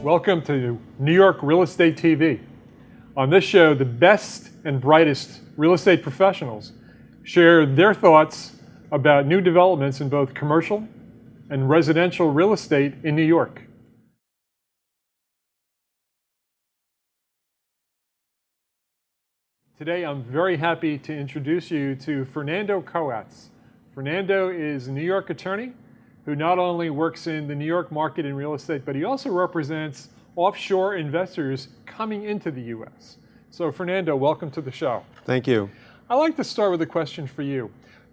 Welcome to New York Real Estate TV. On this show, the best and brightest real estate professionals share their thoughts about new developments in both commercial and residential real estate in New York. Today, I'm very happy to introduce you to Fernando Koatz. Fernando is a New York attorney who not only works in the New York market in real estate, but he also represents offshore investors coming into the U.S. So Fernando, welcome to the show. Thank you. I'd like to start with a question for you.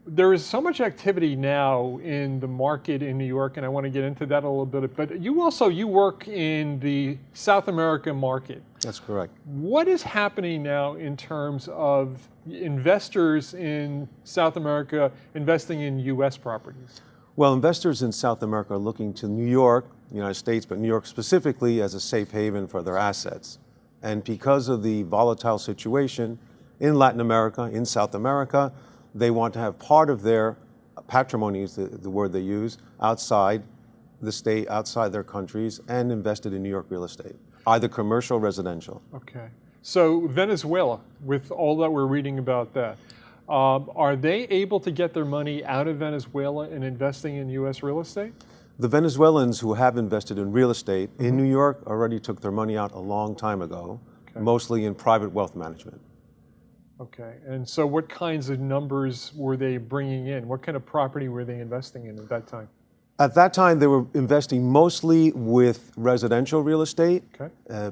There is so much activity now in the market in New York, and I want to get into that a little bit, but you work in the South America market. That's correct. What is happening now in terms of investors in South America investing in U.S. properties? Well, investors in South America are looking to New York, the United States, but New York specifically as a safe haven for their assets. And because of the volatile situation in Latin America, in South America, they want to have part of their patrimony, is the word they use, outside the state, outside their countries, and invested in New York real estate, either commercial or residential. Okay. So Venezuela, with all that we're reading about that, are they able to get their money out of Venezuela and investing in U.S. real estate? The Venezuelans who have invested in real estate in New York already took their money out a long time ago, mostly in private wealth management. Okay, and so what kinds of numbers were they bringing in? What kind of property were they investing in at that time? At that time, they were investing mostly with residential real estate,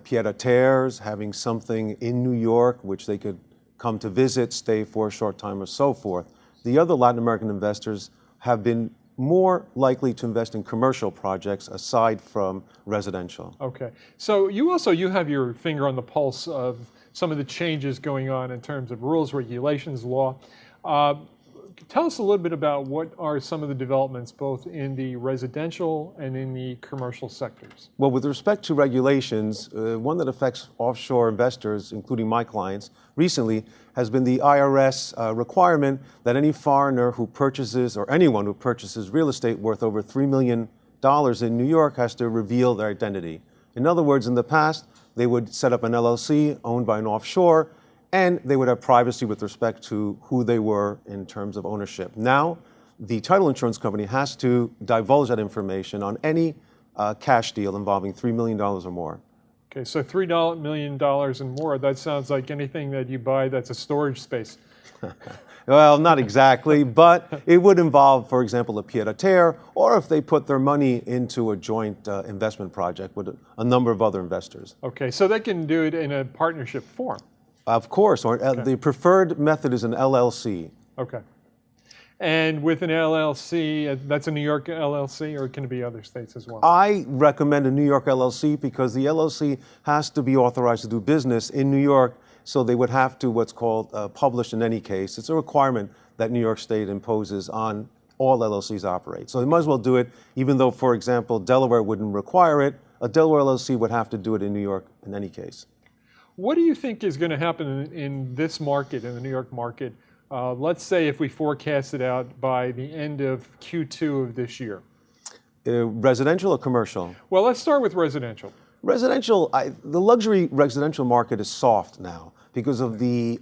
pied-à-terres, having something in New York which they could come to visit, stay for a short time, or so forth. The other Latin American investors have been more likely to invest in commercial projects aside from residential. Okay, so you have your finger on the pulse of some of the changes going on in terms of rules, regulations, law. Tell us a little bit about what are some of the developments both in the residential and in the commercial sectors. Well, with respect to regulations, one that affects offshore investors, including my clients, recently has been the IRS requirement that any foreigner who purchases, or anyone who purchases real estate worth over $3 million in New York has to reveal their identity. In other words, in the past, they would set up an LLC owned by an offshore, and they would have privacy with respect to who they were in terms of ownership. Now, the title insurance company has to divulge that information on any cash deal involving $3 million or more. Okay, so $3 million and more, that sounds like anything that you buy that's a storage space. Well, not exactly, but it would involve, for example, a pied-à-terre, or if they put their money into a joint investment project with a number of other investors. Okay, so they can do it in a partnership form. Of course, or the preferred method is an LLC. Okay. And with an LLC, that's a New York LLC, or can it be other states as well? I recommend a New York LLC because the LLC has to be authorized to do business in New York, so they would have to what's called publish in any case. It's a requirement that New York State imposes on all LLCs operate. So they might as well do it, even though, for example, Delaware wouldn't require it. A Delaware LLC would have to do it in New York in any case. What do you think is going to happen in this market, in the New York market? Let's say if we forecast it out by the end of Q2 of this year. Residential or commercial? Well, let's start with residential. Residential, the luxury residential market is soft now because of the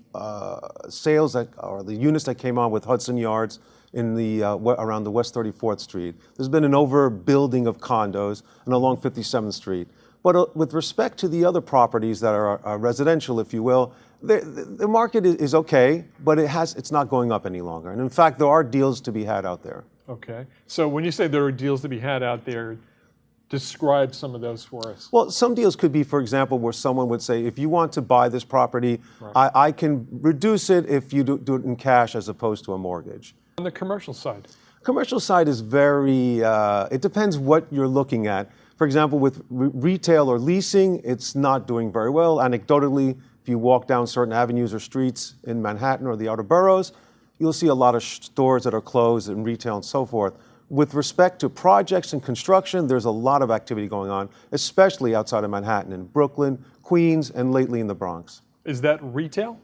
sales or the units that came on with Hudson Yards in the around the West 34th Street. There's been an overbuilding of condos and along 57th Street. But with respect to the other properties that are residential, if you will, the market is okay, but it's not going up any longer. And in fact, there are deals to be had out there. Okay. So when you say there are deals to be had out there, describe some of those for us. Well, some deals could be, for example, where someone would say, if you want to buy this property, I can reduce it if you do it in cash as opposed to a mortgage. On the commercial side? Commercial side is very, it depends what you're looking at. For example, with retail or leasing, it's not doing very well. Anecdotally, if you walk down certain avenues or streets in Manhattan or the outer boroughs, you'll see a lot of stores that are closed in retail and so forth. With respect to projects and construction, there's a lot of activity going on, especially outside of Manhattan, in Brooklyn, Queens, and lately in the Bronx. Is that retail?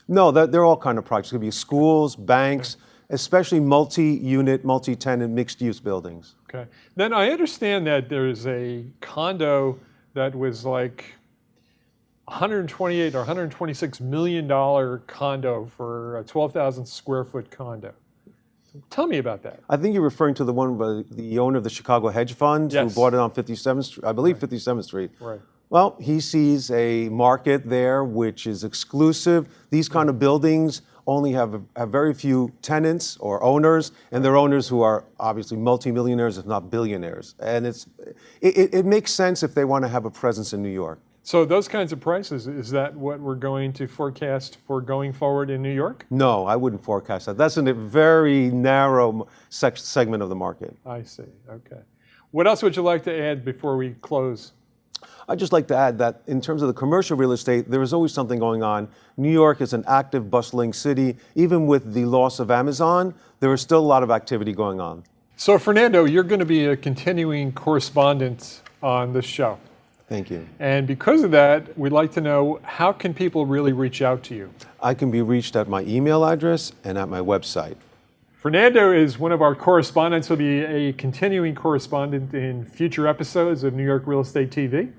No, they're all kind of projects. It could be schools, banks, especially multi-unit, multi-tenant, mixed-use buildings. Okay. Then I understand that there's a condo that was like 128 or 126 million dollar condo for a 12,000 square foot condo. Tell me about that. I think you're referring to the one by the owner of the Chicago hedge fund who Yes. bought it on 57th Street, I believe 57th Street. Right. Well, he sees a market there which is exclusive. These kind of buildings only have very few tenants or owners, and they're owners who are obviously multimillionaires, if not billionaires. And it makes sense if they want to have a presence in New York. So those kinds of prices, is that what we're going to forecast for going forward in New York? No, I wouldn't forecast that. That's in a very narrow segment of the market. I see, okay. What else would you like to add before we close? I'd just like to add that in terms of the commercial real estate, there is always something going on. New York is an active, bustling city. Even with the loss of Amazon, there is still a lot of activity going on. So Fernando, you're going to be a continuing correspondent on this show. Thank you. And because of that, we'd like to know, how can people really reach out to you? I can be reached at my email address and at my website. Fernando is one of our correspondents. He'll be a continuing correspondent in future episodes of New York Real Estate TV.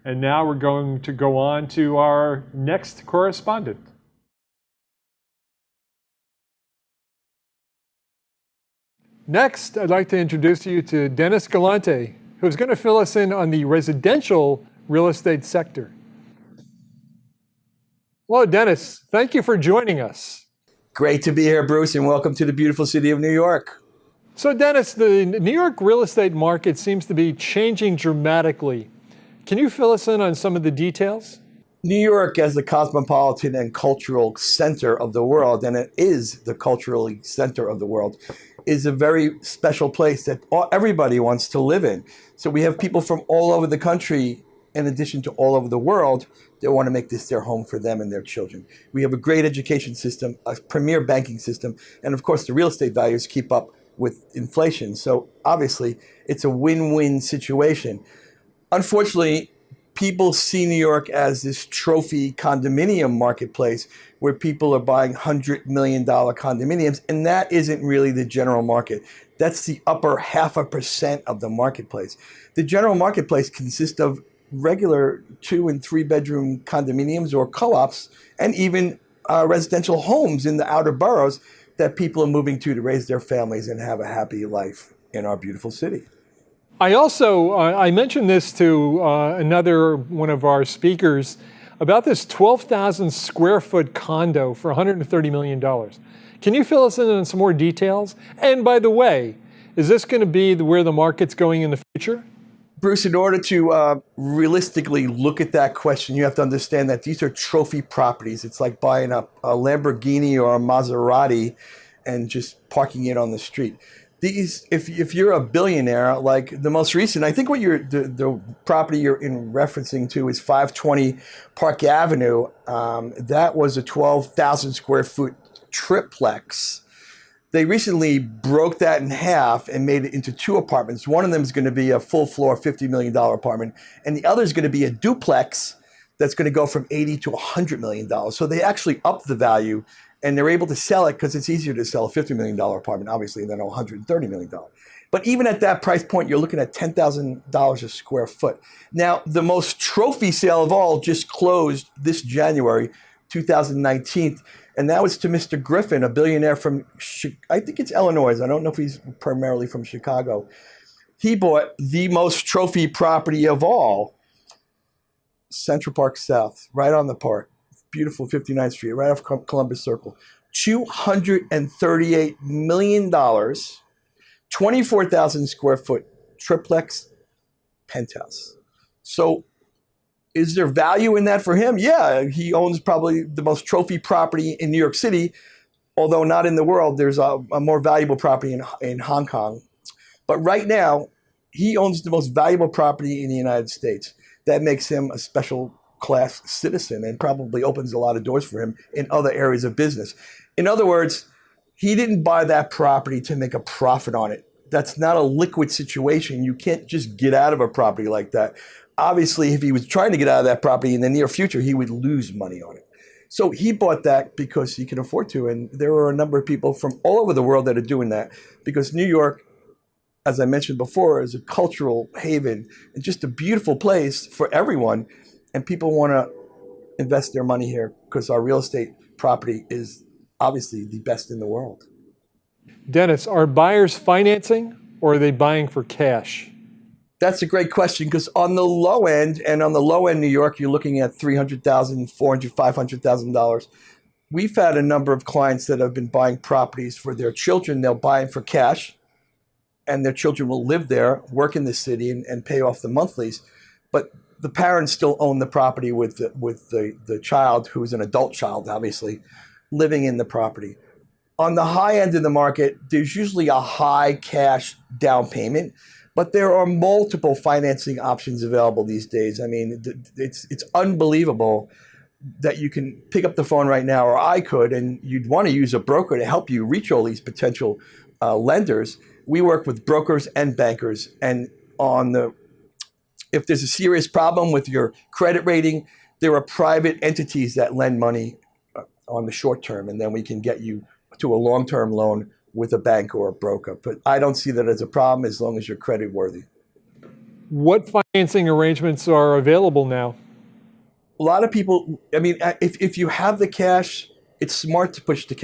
And now we're going to go on to our next correspondent. Next, I'd like to introduce you to Dennis Galante, who's going to fill us in on the residential real estate sector. Hello, Dennis. Thank you for joining us. Great to be here, Bruce, and welcome to the beautiful city of New York. So, Dennis, the New York real estate market seems to be changing dramatically. Can you fill us in on some of the details? New York, as the cosmopolitan and cultural center of the world, and it is the cultural center of the world, is a very special place that everybody wants to live in. So we have people from all over the country, in addition to all over the world, that want to make this their home for them and their children. We have a great education system, a premier banking system, and of course the real estate values keep up with inflation. So obviously it's a win-win situation. Unfortunately, people see New York as this trophy condominium marketplace where people are buying $100 million condominiums, and that isn't really the general market. That's the upper 0.5% of the marketplace. The general marketplace consists of regular 2- and 3-bedroom condominiums or co-ops, and even residential homes in the outer boroughs that people are moving to raise their families and have a happy life in our beautiful city. I also, I mentioned this to another one of our speakers about this 12,000 square foot condo for $130 million. Can you fill us in on some more details? And by the way, is this going to be where the market's going in the future? Bruce, in order to realistically look at that question, you have to understand that these are trophy properties. It's like buying a Lamborghini or a Maserati and just parking it on the street. These, if you're a billionaire, like the most recent, I think what the property you're referencing to is 520 Park Avenue. That was a 12,000 square foot triplex. They recently broke that in half and made it into 2 apartments. One of them is going to be a full floor $50 million apartment, and the other is going to be a duplex that's going to go from $80 to $100 million. So they actually upped the value, and they're able to sell it because it's easier to sell a $50 million apartment, obviously, than a $130 million. But even at that price point, you're looking at $10,000 a square foot. Now, the most trophy sale of all just closed this January, 2019, and that was to Mr. Griffin, a billionaire from, I think it's Illinois. I don't know if he's primarily from Chicago. He bought the most trophy property of all, Central Park South, right on the park. Beautiful 59th Street, right off Columbus Circle. $238 million, 24,000 square foot triplex penthouse. So is there value in that for him? Yeah, he owns probably the most trophy property in New York City, although not in the world. There's a more valuable property in Hong Kong. But right now, he owns the most valuable property in the United States. That makes him a special class citizen and probably opens a lot of doors for him in other areas of business. In other words, he didn't buy that property to make a profit on it. That's not a liquid situation. You can't just get out of a property like that. Obviously, if he was trying to get out of that property in the near future, he would lose money on it. So he bought that because he can afford to. And there are a number of people from all over the world that are doing that because New York as I mentioned before, is a cultural haven and just a beautiful place for everyone. And people want to invest their money here because our real estate property is obviously the best in the world. Dennis, are buyers financing or are they buying for cash? That's a great question because on the low end, New York, you're looking at $300,000, $400,000, $500,000. We've had a number of clients that have been buying properties for their children. They'll buy them for cash, and their children will live there, work in the city, and pay off the monthlies. But the parents still own the property with the child, who's an adult child, obviously, living in the property. On the high end of the market, there's usually a high cash down payment, but there are multiple financing options available these days. I mean, it's unbelievable that you can pick up the phone right now, or I could, and you'd want to use a broker to help you reach all these potential lenders. We work with brokers and bankers, and if there's a serious problem with your credit rating, there are private entities that lend money on the short term, and then we can get you to a long-term loan with a bank or a broker. But I don't see that as a problem as long as you're credit worthy. What financing arrangements are available now? A lot of people, I mean, if you have the cash, it's smart to put the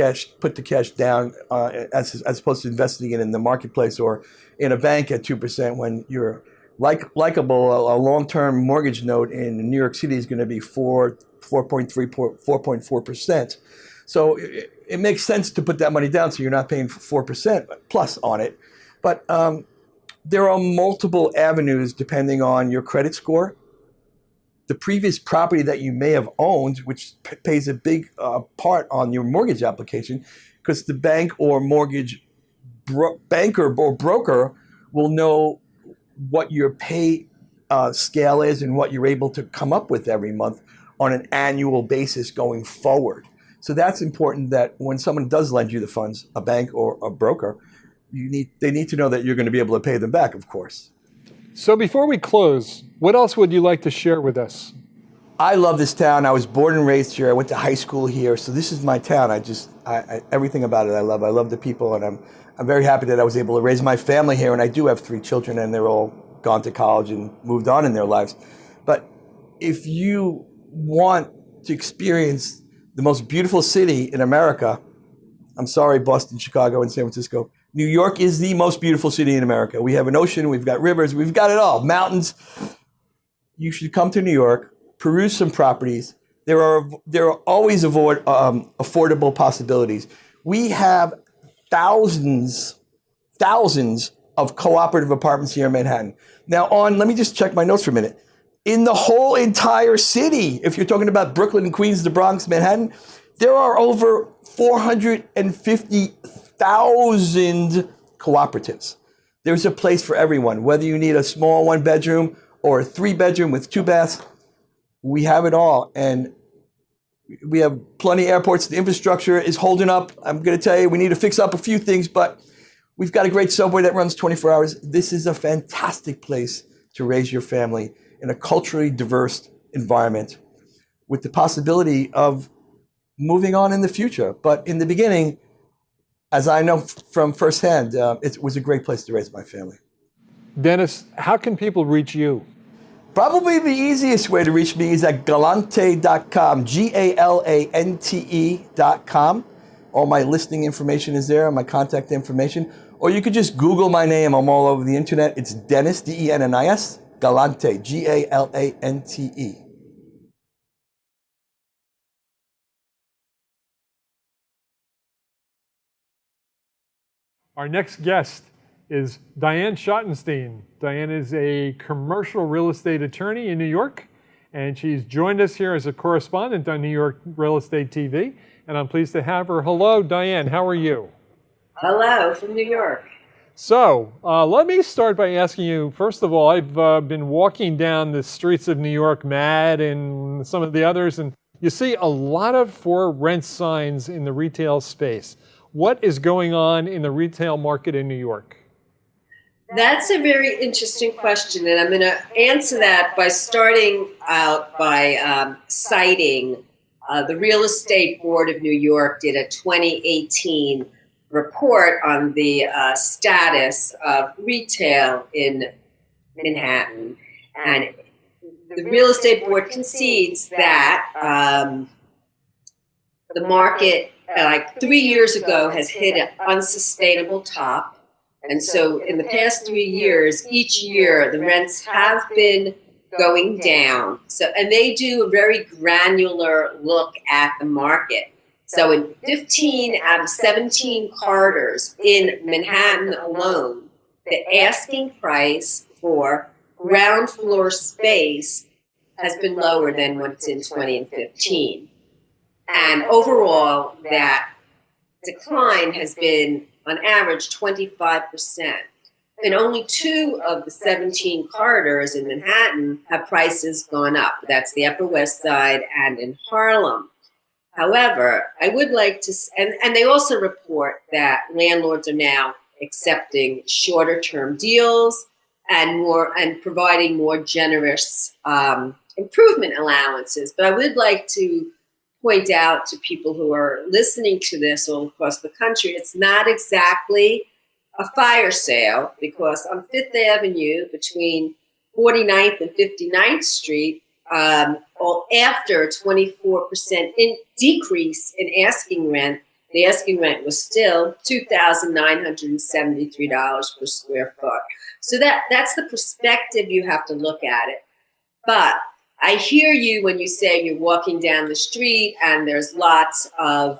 cash down as opposed to investing it in the marketplace or in a bank at 2% when you're likable. A long-term mortgage note in New York City is going to be 4.4%. So it makes sense to put that money down so you're not paying 4% plus on it. But there are multiple avenues depending on your credit score, the previous property that you may have owned, which pays a big part on your mortgage application, because the bank or mortgage banker or broker will know what your pay scale is and what you're able to come up with every month on an annual basis going forward. So that's important that when someone does lend you the funds, a bank or a broker, they need to know that you're going to be able to pay them back, of course. So before we close, what else would you like to share with us? I love this town. I was born and raised here. I went to high school here. So this is my town. Everything about it I love. I love the people, and I'm very happy that I was able to raise my family here. And I do have 3 children, and they're all gone to college and moved on in their lives. But if you want to experience the most beautiful city in America, I'm sorry, Boston, Chicago, and San Francisco, New York is the most beautiful city in America. We have an ocean, we've got rivers, we've got it all, mountains. You should come to New York, peruse some properties. There are always affordable possibilities. We have thousands of cooperative apartments here in Manhattan. Now let me just check my notes for a minute. In the whole entire city, if you're talking about Brooklyn, Queens, the Bronx, Manhattan, there are over 450,000 cooperatives. There's a place for everyone, whether you need a small 1-bedroom or a 3-bedroom with 2 baths. We have it all, and we have plenty of airports. The infrastructure is holding up. I'm going to tell you, we need to fix up a few things, but we've got a great subway that runs 24 hours. This is a fantastic place to raise your family in a culturally diverse environment with the possibility of moving on in the future. But in the beginning, as I know from firsthand, it was a great place to raise my family. Dennis, how can people reach you? Probably the easiest way to reach me is at galante.com, GALANTE.com. All my listing information is there, my contact information. Or you could just Google my name. I'm all over the internet. It's Dennis, DENNIS, Galante, GALANTE. Our next guest is Diane Schottenstein. Diane is a commercial real estate attorney in New York, and she's joined us here as a correspondent on New York Real Estate TV, and I'm pleased to have her. Hello, Diane. How are you? Hello, from New York. So let me start by asking you, first of all, I've been walking down the streets of New York, Mad and some of the others, and you see a lot of for rent signs in the retail space. What is going on in the retail market in New York? That's a very interesting question, and I'm going to answer that by starting out by citing the Real Estate Board of New York did a 2018 report on the status of retail in Manhattan. And the real estate board concedes that the market, like 3 years ago, has hit an unsustainable top. And so in the past 3 years, each year, the rents have been going down. So, and they do a very granular look at the market. So in 15 out of 17 corridors in Manhattan alone, the asking price for ground floor space has been lower than what's in 20 and 15. And overall, that decline has been, on average, 25%. And only 2 of the 17 corridors in Manhattan have prices gone up. That's the Upper West Side and in Harlem. However, I would like to, and they also report that landlords are now accepting shorter term deals and providing more generous improvement allowances. But I would like to point out to people who are listening to this all across the country, it's not exactly a fire sale, because on Fifth Avenue between 49th and 59th Street, after a 24% decrease in asking rent, the asking rent was still $2,973 per square foot. So that's the perspective you have to look at it. But I hear you when you say you're walking down the street and there's lots of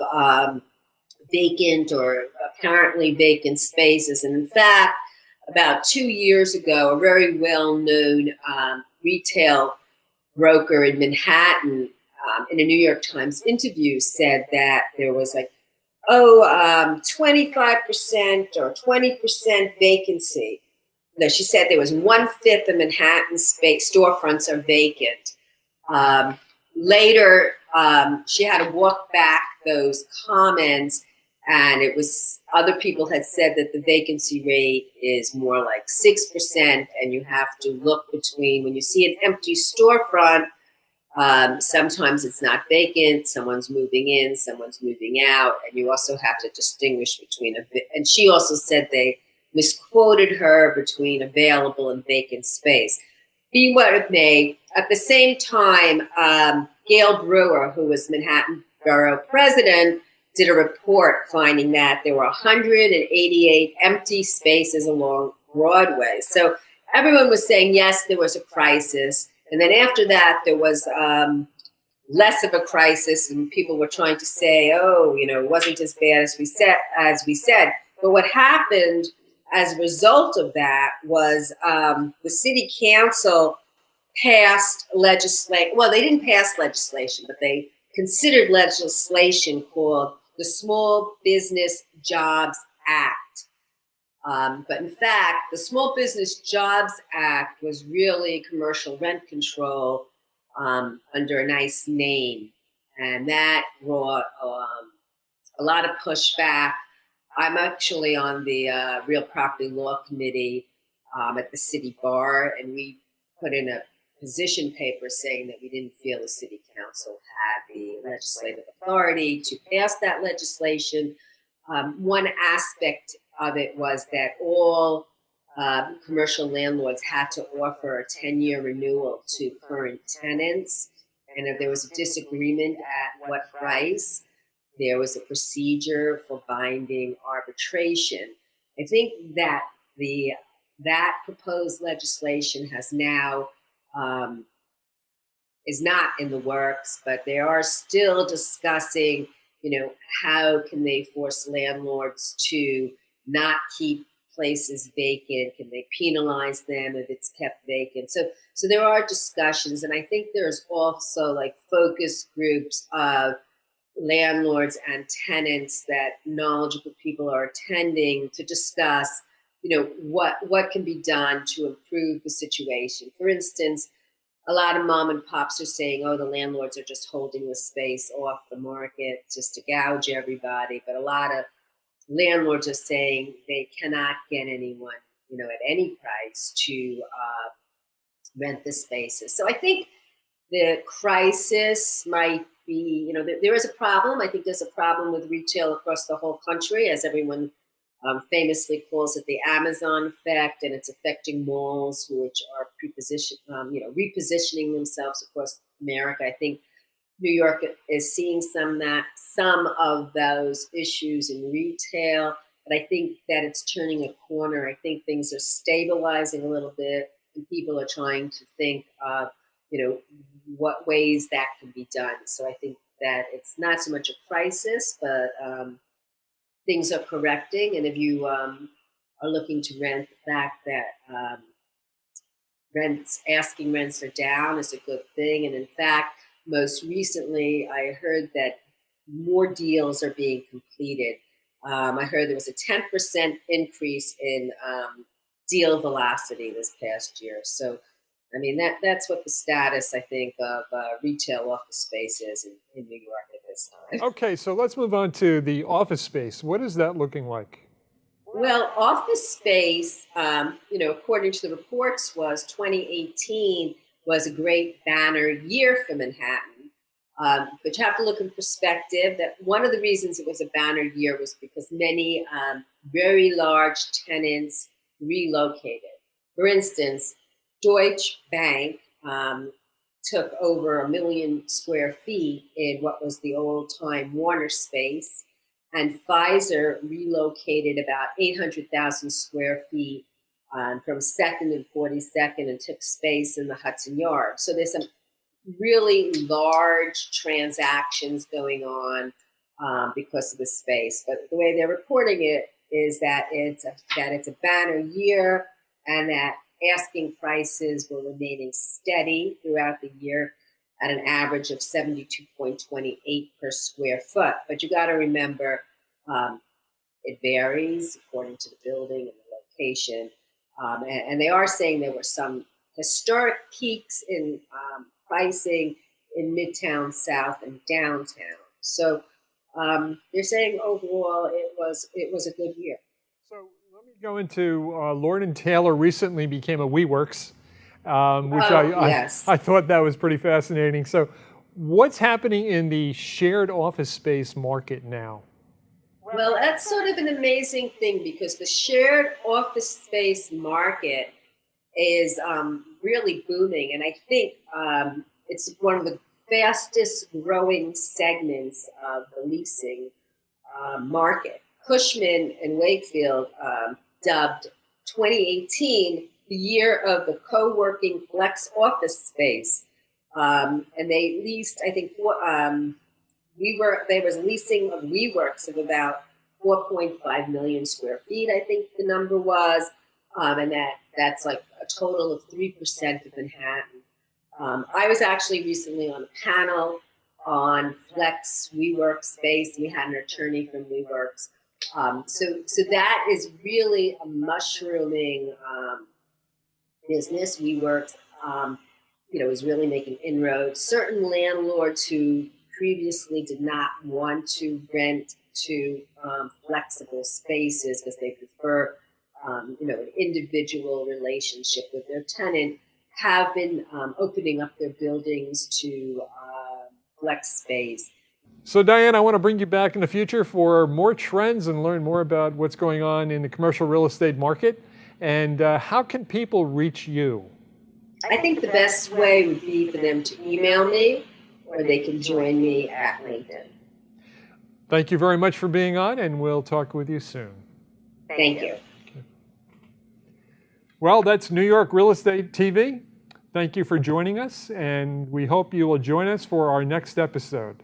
vacant or apparently vacant spaces. And in fact, about 2 years ago, a very well-known retail broker in Manhattan in a New York Times interview said that there was 25% or 20% vacancy. No, she said there was 1/5 of Manhattan storefronts are vacant. Later, she had to walk back those comments, and it was other people had said that the vacancy rate is more like 6%, and you have to look between when you see an empty storefront. Sometimes it's not vacant, someone's moving in, someone's moving out, and you also have to distinguish between and she also said they misquoted her between available and vacant space. Be what it may, at the same time, Gail Brewer, who was Manhattan Borough President, did a report finding that there were 188 empty spaces along Broadway. So everyone was saying, yes, there was a crisis. And then after that, there was less of a crisis, and people were trying to say, oh, it wasn't as bad as we said. But what happened as a result of that was the city council passed legislation. Well, they didn't pass legislation, but they considered legislation called the Small Business Jobs Act. But in fact, the Small Business Jobs Act was really commercial rent control under a nice name. And that brought a lot of pushback. I'm actually on the Real Property Law Committee at the city bar, and we put in a position paper saying that we didn't feel the city council had the legislative authority to pass that legislation. One aspect of it was that all commercial landlords had to offer a 10-year renewal to current tenants. And if there was a disagreement at what price, there was a procedure for binding arbitration. I think that that proposed legislation has now is not in the works, but they are still discussing, how can they force landlords to not keep places vacant? Can they penalize them if it's kept vacant? So there are discussions, and I think there's also focus groups of landlords and tenants that knowledgeable people are attending to discuss, what can be done to improve the situation. For instance, a lot of mom and pops are saying, oh, the landlords are just holding the space off the market just to gouge everybody. But a lot of landlords are saying they cannot get anyone, at any price to rent the spaces. So I think the crisis might be, there is a problem. I think there's a problem with retail across the whole country, as everyone famously calls it the Amazon effect, and it's affecting malls which are repositioning themselves across America. I think New York is seeing some of those issues in retail, but I think that it's turning a corner. I think things are stabilizing a little bit, and people are trying to think of, what ways that can be done. So I think that it's not so much a crisis, but things are correcting. And if you are looking to rent, the fact that asking rents are down is a good thing. And in fact, most recently, I heard that more deals are being completed. I heard there was a 10% increase in deal velocity this past year. So, I mean, that's what the status, I think, of retail office space is in New York at this time. Okay, so let's move on to the office space. What is that looking like? Well, office space, according to the reports, was 2018 was a great banner year for Manhattan. But you have to look in perspective that one of the reasons it was a banner year was because many very large tenants relocated. For instance, Deutsche Bank took over 1 million square feet in what was the old time Warner space, and Pfizer relocated about 800,000 square feet from 2nd and 42nd and took space in the Hudson Yards. So there's some really large transactions going on because of the space. But the way they're reporting it is that it's a banner year, and that asking prices were remaining steady throughout the year at an average of 72.28 per square foot. But you got to remember, it varies according to the building and the location. And they are saying there were some historic peaks in pricing in Midtown South and downtown. So they're saying overall it was a good year. So let me go into Lord & Taylor recently became a WeWorks, which yes. I thought that was pretty fascinating. So what's happening in the shared office space market now? Well, that's sort of an amazing thing, because the shared office space market is really booming. And I think it's one of the fastest growing segments of the leasing market. Cushman and Wakefield dubbed 2018 the year of the co-working flex office space. And they leased, I think, there was leasing of WeWorks of about 4.5 million square feet, I think the number was. And that's like a total of 3% of Manhattan. I was actually recently on a panel on flex WeWork space. We had an attorney from WeWorks. So that is really a mushrooming business. WeWorks, is really making inroads. Certain landlords who previously did not want to rent to flexible spaces because they prefer, an individual relationship with their tenant, have been opening up their buildings to flex space. So Diane, I want to bring you back in the future for more trends and learn more about what's going on in the commercial real estate market. And how can people reach you? I think the best way would be for them to email me, or they can join me at LinkedIn. Thank you very much for being on, and we'll talk with you soon. Thank you. Okay. Well, that's New York Real Estate TV. Thank you for joining us, and we hope you will join us for our next episode.